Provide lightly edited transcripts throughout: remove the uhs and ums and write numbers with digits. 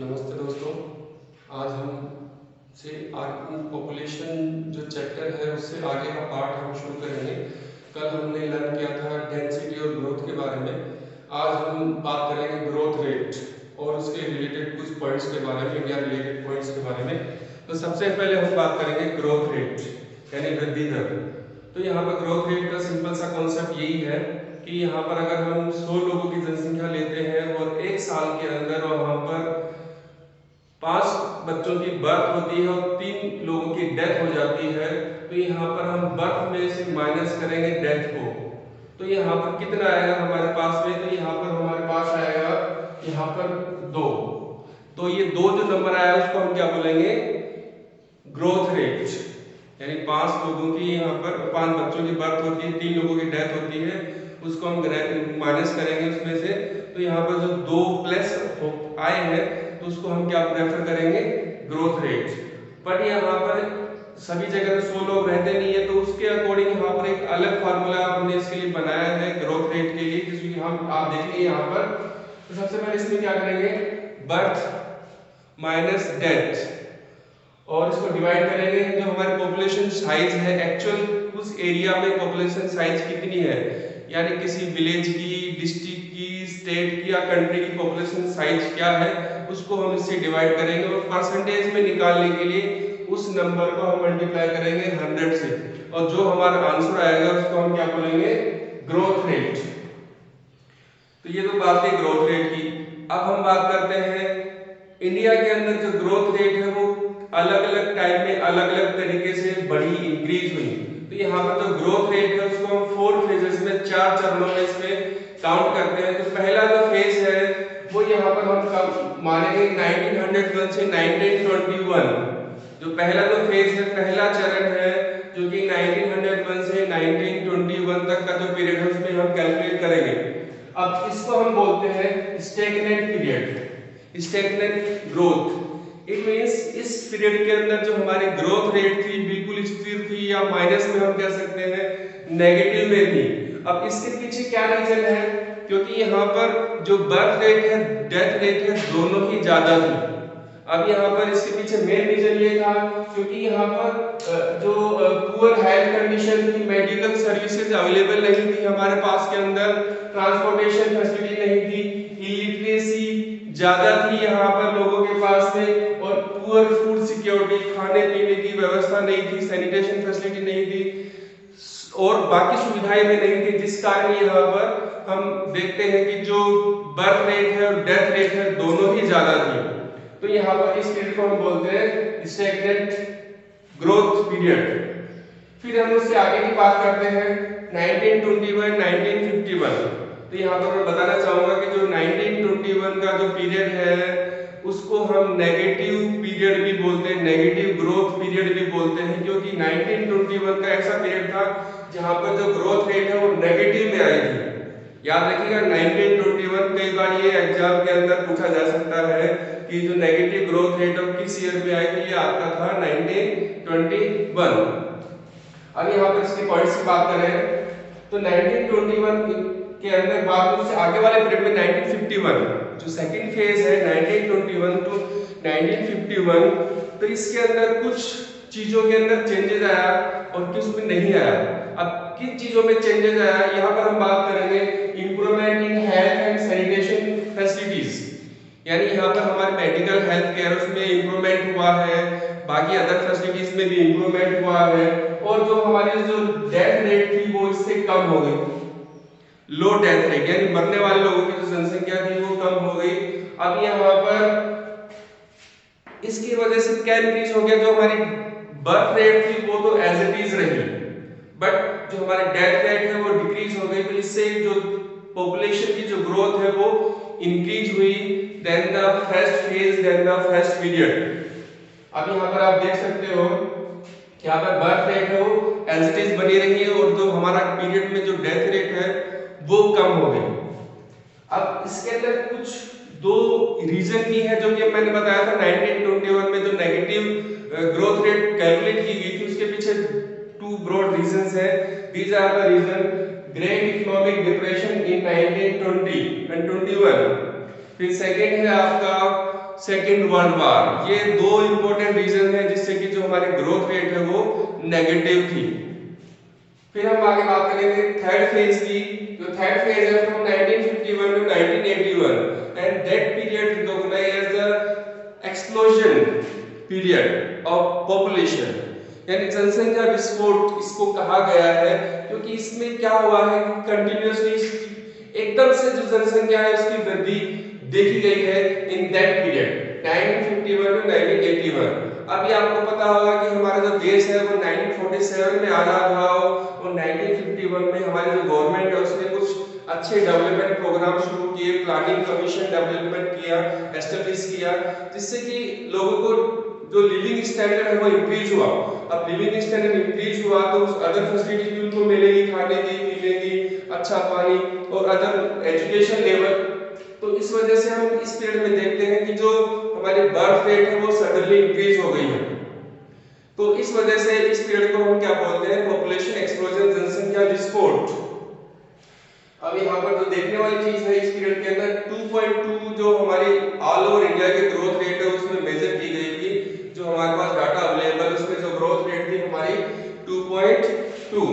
नमस्ते दोस्तों। आज हम से पॉपुलेशन जो चैप्टर है उससे आगे का पार्ट हम शुरू करेंगे। कल हमने लर्न किया था डेंसिटी और ग्रोथ के बारे में। आज हम बात करेंगे ग्रोथ रेट और उसके रिलेटेड कुछ पॉइंट्स के बारे में या रिलेटेड पॉइंट्स के बारे में। तो सबसे पहले हम बात करेंगे ग्रोथ रेट यानी वृद्धि दर। तो यहाँ पर ग्रोथ रेट का सिंपल सा कॉन्सेप्ट यही है कि यहाँ पर अगर हम 100 लोगों की जनसंख्या लेते हैं और एक साल के अंदर वहाँ पर 5 बच्चों की बर्थ होती है और 3 लोगों की डेथ हो जाती है, तो यहाँ पर हम बर्थ में से माइनस करेंगे डेथ को। तो यहाँ पर कितना आएगा हमारे पास में? तो यहाँ पर हमारे पास आएगा यहाँ पर 2। तो ये 2 जो नंबर आया उसको हम क्या बोलेंगे? Growth rate. यानी 5 लोगों की यहाँ पर 5 बच्चों की बर्थ होती है, 3 लोगों की डेथ होती है, उसको हम माइनस करेंगे उसमें से। तो यहाँ पर जो 2 प्लस आए हैं तो उसको हम क्या प्रेफर करेंगे? Growth rate. बट यहाँ पर सभी जगह 100 लोग रहते नहीं है, तो उसके अकॉर्डिंग यहाँ पर एक अलग फार्मूला हमने इसके लिए बनाया है ग्रोथ रेट के लिए, जिसमें हम आप देखिए यहाँ पर। तो सबसे पहले इसमें क्या करेंगे? बर्थ माइनस डेथ और इसको डिवाइड करेंगे जो हमारी पॉपुलेशन साइज है, एक्चुअल उस एरिया में पॉपुलेशन साइज कितनी है, यानी किसी विलेज की, डिस्ट्रिक्ट की, स्टेट की या कंट्री की पॉपुलेशन साइज क्या है, उसको हम इससे डिवाइड करेंगे और परसेंटेज में निकालने के लिए उस नंबर को हम मल्टीप्लाई करेंगे 100 से, और जो हमारा आंसर आएगा उसको हम क्या बोलेंगे? Growth rate. तो ये तो बात है ग्रोथ रेट की। अब हम बात करते हैं इंडिया के अंदर जो ग्रोथ रेट है वो अलग अलग टाइम में अलग अलग तरीके से बढ़ी, इंक्रीज हुई। तो यहाँ पर जो ग्रोथ रेट है उसको हम 4 फेजेस में, 4 चरणों में इसमें काउंट करते हैं। तो पहला जो फेज है वो यहाँ पर हम कब मानेंगे? 1901 से 1921। जो पहला जो फेज है, पहला चरण है, जो कि 1901 से 1921 तक का जो पीरियड है उसमें हम कैलकुलेट करेंगे। अब इसको हम बोलते हैं stagnant period, stagnant growth. It means इस पीरियड के अंदर जो हमारी ग्रोथ रेट थी बिल्कुल स्थिर थी, या माइनस में हम कह सकते हैं नेगेटिव में थी। अब इसके पीछे क्या रीजन है? क्योंकि यहाँ पर जो बर्थ रेट है, डेथ रेट है, दोनों ही ज्यादा थी। अब यहाँ पर इसके पीछे मेन रीजन ये था क्योंकि यहाँ पर जो पुअर हेल्थ कंडीशन थी, मेडिकल सर्विसेज अवेलेबल नहीं थी हमारे पास के अंदर, ट्रांसपोर्टेशन फैसिलिटी नहीं थी, इलिटरेसी ज्यादा थी यहाँ पर लोगों के पास में, और पुअर फूड सिक्योरिटी, खाने पीने की व्यवस्था नहीं थी, सैनिटेशन फैसिलिटी नहीं थी और बाकी सुविधाएं भी नहीं थी, जिस कारण यहाँ पर हम देखते हैं कि जो बर्थ रेट है और डेथ रेट है दोनों ही ज्यादा थी। तो यहाँ पर इस पीरियड को हम बोलते हैं स्टैग्नेंट ग्रोथ पीरियड। फिर हम उससे आगे की बात करते हैं 1921 1951। तो यहाँ पर मैं बताना चाहूंगा कि जो 1921 का जो पीरियड है उसको हम नेगेटिव पीरियड भी बोलते हैं, नेगेटिव ग्रोथ पीरियड भी बोलते हैं, क्योंकि 1921 का ऐसा पीरियड था जहां पर जो ग्रोथ रेट है वो नेगेटिव में आई थी। याद रखिएगा 1921 कई बार ये एग्जाम के अंदर पूछा जा सकता है कि जो नेगेटिव ग्रोथ रेट ऑफ किस ईयर में आई थी, ये आपका था 1921। अब यहाँ पर इसके पॉइंट्स की बात करें तो 1921 के अंदर बात उससे आगे वाले पीरियड में 1951 जो सेकंड फेज है 1921 टू 1951, तो इसके अंदर कुछ चीजों के अंदर चेंजेस आया और किस में नहीं आया। अब किन चीजों में चेंजेस आया यहाँ पर हम बात करेंगे improvement in health and sanitation facilities, यानी यहाँ पर हमारे मेडिकल हेल्थ केयर उसमें इंप्रूवमेंट हुआ है, बाकी अदर फैसिलिटीज में भी इंप्रूवमेंट हुआ है, और जो हमारी जो डेथ रेट थी वो इससे कम हो गई, लो डेथ रेट यानी मरने वाले लोगों की जो जनसंख्या थी वो कम हो गई। अब यहाँ पर इसकी वजह से क्या इंक्रीज हो गया? जो हमारी बर्थ रेट थी वो तो एज इट इज रही, बट जो हमारी डेथ रेट है वो डिक्रीज हो गई, तो इससे जो पॉपुलेशन की जो ग्रोथ है वो इंक्रीज हुई। Then the first phase, then the first period. अब यहाँ पर आप देख सकते हो कि यहाँ पर बर्थ रेट है वो एज इट इज बनी रही है और जो हमारा पीरियड में जो डेथ रेट है वो कम हो गई। अब इसके अंदर कुछ 2 रीजन की है जो कि मैंने बताया था 1921 में जो नेगेटिव ग्रोथ रेट कैलकुलेट की गई थी, उसके पीछे 2 ब्रॉड रीजंस है। These are the reason great economic depression in 1920 and 21। फिर सेकंड है आपका सेकेंड वर्ल्ड वार। ये दो इंपॉर्टेंट रीजन है जिससे कि जो हमारी ग्रोथ रेट है वो नेगेटिव थी। फिर हम आगे बात करेंगे थर्ड फेज की। जो थर्ड फेज है from 1951 to 1981 and that period recognised as the explosion period of population, यानी जनसंख्या विस्फोट इसको कहा गया है, क्योंकि इसमें क्या हुआ है कि कंटिन्यूअसली एकदम से जो जनसंख्या है उसकी वृद्धि देखी गई है इन दैट पीरियड 1951 टू 1981। अभी आपको पता होगा कि हमारा जो देश है वो 1947 में आजाद हुआ और 1951 में हमारी जो गवर्नमेंट है उसने कुछ अच्छे डेवलपमेंट प्रोग्राम शुरू किए, प्लानिंग कमीशन डेवलपमेंट किया, एस्टेब्लिश किया, जिससे कि लोगों को जो लिविंग स्टैंडर्ड है वो इंक्रीज हुआ। अब लिविंग स्टैंडर्ड इंक्रीज हुआ तो उस अदर फैसिलिटी भी उनको मिलेगी, खाने की, पीने की, अच्छा पानी और अदर एजुकेशन लेवल। तो इस वजह से हम इस पीरियड में देखते हैं कि जो हमारी बर्थ रेट है वो सडनली इंक्रीज हो गई है। तो इस वजह से इस पीरियड को हम क्या बोलते हैं, पॉपुलेशन एक्सप्लोजन, जनसंख्या विस्फोट। अब यहाँ पर जो देखने वाली चीज है इस पीरियड के अंदर 2.2 जो हमारी ऑल ओवर इंडिया की ग्रोथ रेट है उसमें मेजर की गई थी। जो हमारे पास डाटा अवेलेबल उसमें जो ग्रोथ रेट थी हमारी 2.2।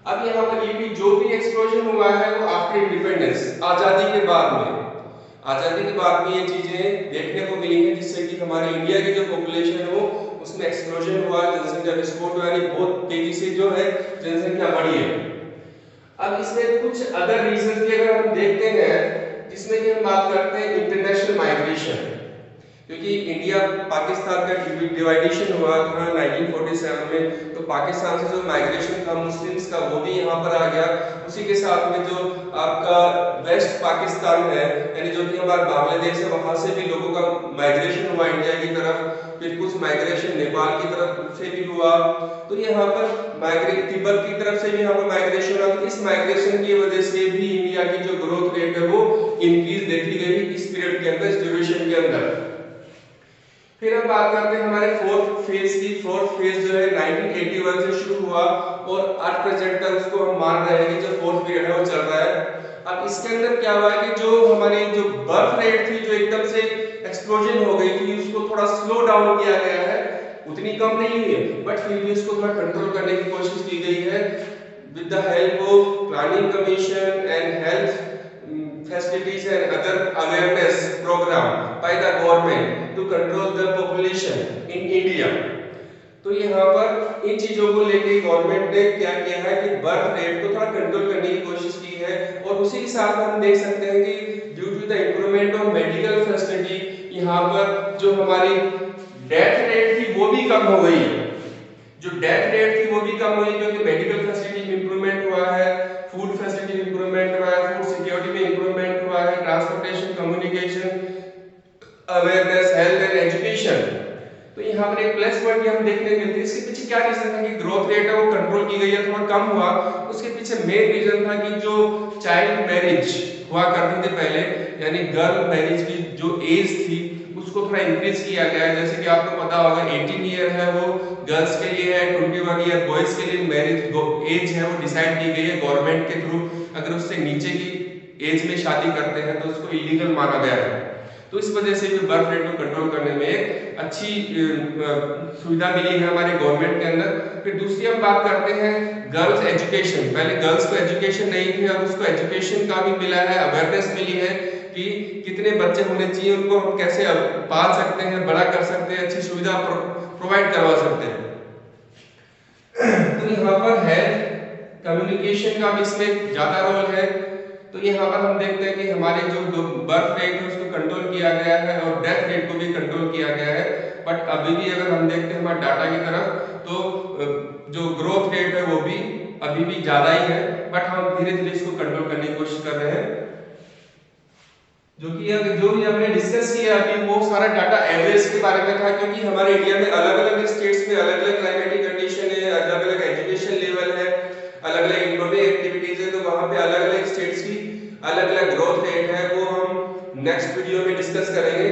अब यहाँ पर ये भी जो भी एक्सप्लोजन हुआ है वो आफ्टर इंडिपेंडेंस, आजादी के बाद में, आजादी के बाद में ये चीजें देखने को मिली हैं, जिससे कि हमारे इंडिया की जो पॉपुलेशन है वो उसमें एक्सप्लोजन हुआ, जनसंख्या विस्फोट हुआ, यानी बहुत तेजी से जो है जनसंख्या बढ़ी है। अब इसमें कुछ अदर रीजंस भी अगर हम देखते हैं, जिसमें कि हम बात करते हैं इंटरनेशनल माइग्रेशन, क्योंकि इंडिया पाकिस्तान का डिवाइडेशन हुआ था 1947 में, तो पाकिस्तान से जो माइग्रेशन था मुस्लिम्स का वो भी यहाँ पर आ गया। उसी के साथ में जो आपका वेस्ट पाकिस्तान है, यानी जो कि हमारा बांग्लादेश है, वहां से भी लोगों का माइग्रेशन हुआ इंडिया की तरफ। फिर कुछ माइग्रेशन नेपाल की तरफ से भी हुआ। तो यहाँ पर तिब्बत की तरफ से भी यहाँ पर माइग्रेशन हुआ। इस माइग्रेशन की वजह से भी इंडिया की जो ग्रोथ रेट है वो इंक्रीज देखी गई इस पीरियड के अंदर, इस ड्यूरेशन के अंदर। फिर हम बात करते हैं हमारे फोर्थ फेज की। फोर्थ फेज जो है 1981 से शुरू हुआ और आज प्रेजेंट तक उसको हम मान रहे हैं कि जो फोर्थ पीरियड है वो चल रहा है। अब इसके अंदर क्या हुआ है कि जो हमारी जो बर्थ रेट थी जो एकदम से एक्सप्लोजन हो गई थी, उसको थोड़ा स्लो डाउन किया गया है। उतनी कम नहीं हुई है बट फिर भी उसको थोड़ा कंट्रोल करने की कोशिश की गई है with the help of planning commission and health facilities and other awareness program by the government to control the population in India। तो यहाँ पर इन चीजों को लेके गवर्नमेंट ने क्या किया है कि बर्थ रेट को थोड़ा कंट्रोल करने की कोशिश की है। और उसी के साथ हम देख सकते हैं कि due to the improvement of medical facility यहाँ पर जो हमारी डेथ रेट थी वो भी कम हो गई है। जो डेथ रेट थी वो भी कम हुई क्योंकि मेडिकल फैसिलिटी में इंप्रूवमेंट हुआ है, फूड फैसिलिटी में इंप्रूवमेंट हुआ है, फूड सिक्योरिटी में इंप्रूवमेंट हुआ है, transportation, communication, awareness, health and education. तो यहाँ पर एक प्लस पॉइंट हम देखने को मिलती है। इसके पीछे क्या रीजन है कि ग्रोथ रेट है वो कंट्रोल की गई है, थोड़ा कम हुआ। उसके पीछे मेन रीजन था कि जो चाइल्ड मैरिज हुआ करती थी पहले, यानी गर्ल मैरिज की जो एज थी उसको थोड़ा इंक्रीज किया गया है। जैसे कि आपको पता होगा 18 ईयर है वो गर्ल्स के लिए है, 21 ईयर बॉयज के लिए मैरिज एज है वो डिसाइड की गई है गवर्नमेंट के थ्रू। अगर उससे नीचे की एज में शादी करते हैं तो उसको इलीगल माना गया है। तो इस वजह से भी बर्थ रेट को कंट्रोल करने में एक अच्छी सुविधा मिली है हमारे गवर्नमेंट के अंदर। फिर दूसरी हम बात करते हैं गर्ल्स एजुकेशन। पहले गर्ल्स को एजुकेशन नहीं थी, अब उसको एजुकेशन का भी मिला है, अवेयरनेस मिली है कि कितने बच्चे होने चाहिए, उनको हम कैसे पाल सकते हैं, बड़ा कर सकते हैं, अच्छी सुविधा प्रोवाइड करवा सकते हैं। तो यहाँ पर हेल्थ कम्युनिकेशन का भी इसमें ज्यादा रोल है। तो यहाँ पर हम देखते हैं कि हमारे जो बर्थ रेट है उसको कंट्रोल किया गया है और डेथ रेट को भी कंट्रोल किया गया है। बट अभी भी अगर हम देखते हैं हमारे डाटा की तरफ तो जो ग्रोथ रेट है वो भी अभी भी ज्यादा ही है, बट हम धीरे धीरे इसको कंट्रोल करने की कोशिश कर रहे हैं। जो भी हमने डिस्कस किया अभी वो सारा डाटा एवरेज के बारे में था, क्योंकि हमारे इंडिया में अलग अलग स्टेट्स में अलग अलग क्लाइमेटिक कंडीशन है, अलग अलग एजुकेशन लेवल है, अलग अलग इकोनॉमिक एक्टिविटीज है, तो वहां पे अलग अलग स्टेट्स की अलग अलग ग्रोथ रेट है। वो हम नेक्स्ट वीडियो में डिस्कस करेंगे।